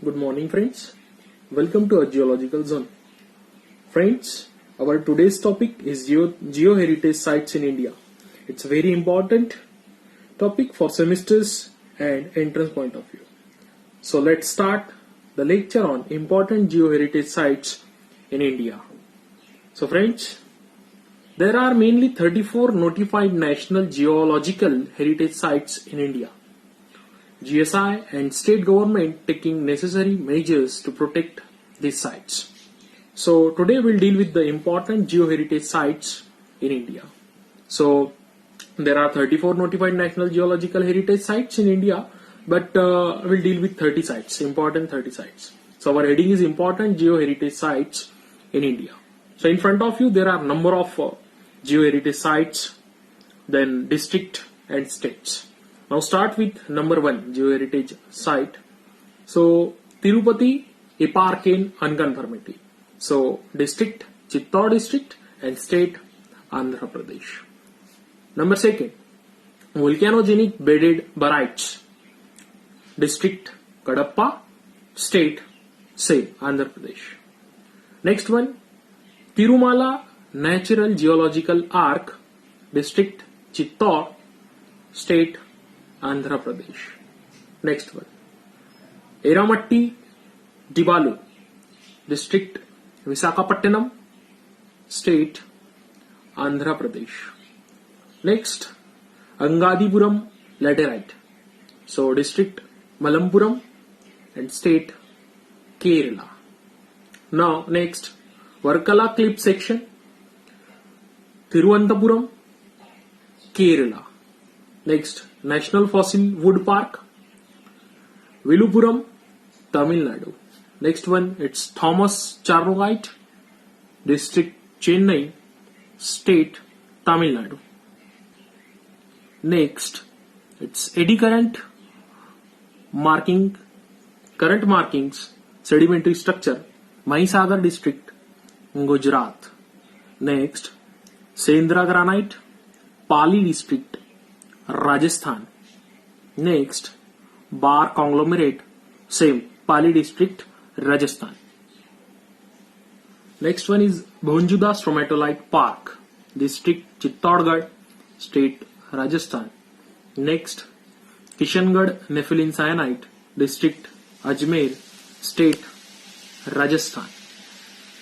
Good morning, friends. Welcome to our Geological Zone. Friends, our today's topic is Geoheritage sites in India. It's a very important topic for semesters and entrance point of view. So let's start the lecture on important geoheritage sites in India. So friends, there are mainly 34 notified national geological heritage sites in India. GSI and state government taking necessary measures to protect these sites. So today we'll deal with the important geoheritage sites in India. So there are 34 notified national geological heritage sites in India, but we'll deal with 30 sites, important 30 sites. So our heading is important geoheritage sites in India. So in front of you there are number of geoheritage sites, then district and states. Now start with number 1 geoheritage site. So Tirupati Eparcane Unconformity. So district Chittor district and state Andhra Pradesh. Number 2 volcanogenic bedded barites. District Kadapa, state same Andhra Pradesh. Next one Tirumala Natural Geological Arc. District Chittor, state Andhra Pradesh. Next one Eramatti Dibalu, district Visakhapatnam, state Andhra Pradesh. Next Angadipuram Laterite, so district Malampuram and state Kerala. Now next Varkala cliff section, Thiruvananthapuram, Kerala. Next National Fossil Wood Park, Vilupuram, Tamil Nadu. Next one it's Thomas Charnoite, district Chennai, state Tamil Nadu. Next it's eddy current markings, sedimentary structure, Mahisagar district, Gujarat. Next Sendra granite, Pali district, Rajasthan. Next bar conglomerate, same Pali district, Rajasthan. Next one is Bhonjuda stromatolite park, district Chittorgarh, state Rajasthan. Next Kishangarh nepheline syenite, district Ajmer, state Rajasthan.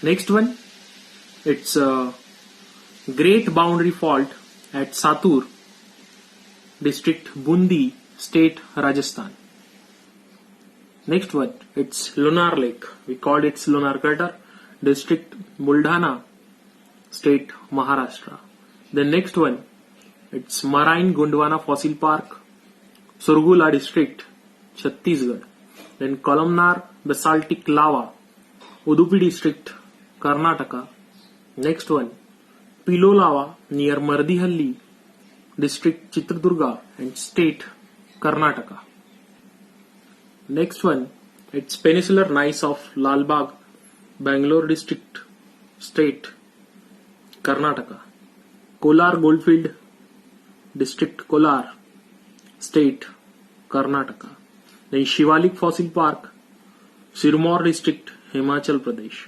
Next one it's Great Boundary Fault at Satur, district Bundi, state Rajasthan. Next one it's Lunar Lake, we called it Lunar Crater, district Buldhana, state Maharashtra. The next one it's Marine Gondwana Fossil Park, Surgula district, Chhattisgarh. Then columnar basaltic lava, Udupi district, Karnataka. Next one Pilo lava near Mardihalli, district Chitradurga and state Karnataka. Next one it's peninsular gneiss of Lalbagh, Bangalore district, state Karnataka. Kolar goldfield, district Kolar, state Karnataka. Then Shivalik fossil park, Sirmaur district, Himachal Pradesh.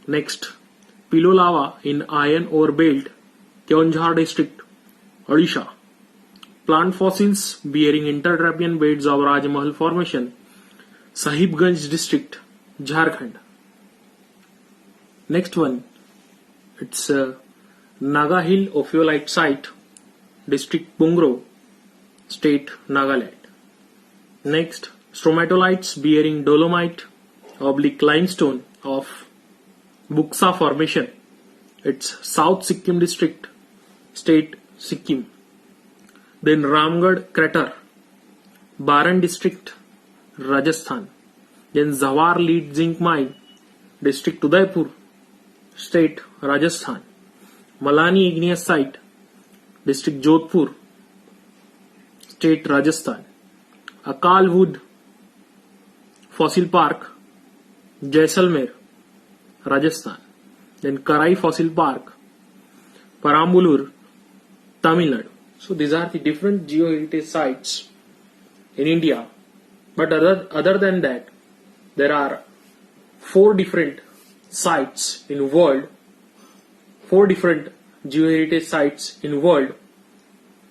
Next Pilo lava in iron ore belt, Keonjhar district, Odisha. Plant fossils bearing intertrapean beds of Rajmahal formation, Sahibganj district, Jharkhand. Next one it's Naga Hill ophiolite site, district Pungro, state Nagaland. Next stromatolites bearing dolomite oblique limestone of Buksa formation, it's South Sikkim district, state Sikkim. Then Ramgarh crater, Baran district, Rajasthan. Then Zawar lead zinc mine, district Udaipur, state Rajasthan. Malani igneous site, district Jodhpur, state Rajasthan. Akal wood fossil park, Jaisalmer, Rajasthan. Then Karai fossil park, Parambulur, Tamil Nadu. So these are the different geoheritage sites in India. But other than that, there are 4 different sites in world, 4 different geoheritage sites in world,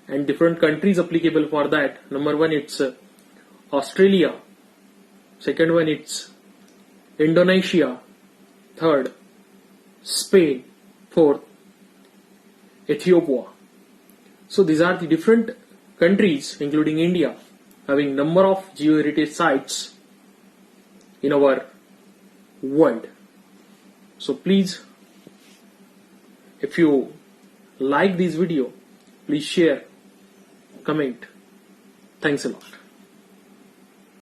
and different countries applicable for that. Number 1, it's Australia. Second one, it's Indonesia. Third, Spain. Fourth, Ethiopia. So these are the different countries, including India, having number of geoheritage sites in our world. So please, if you like this video, please share, comment. Thanks a lot.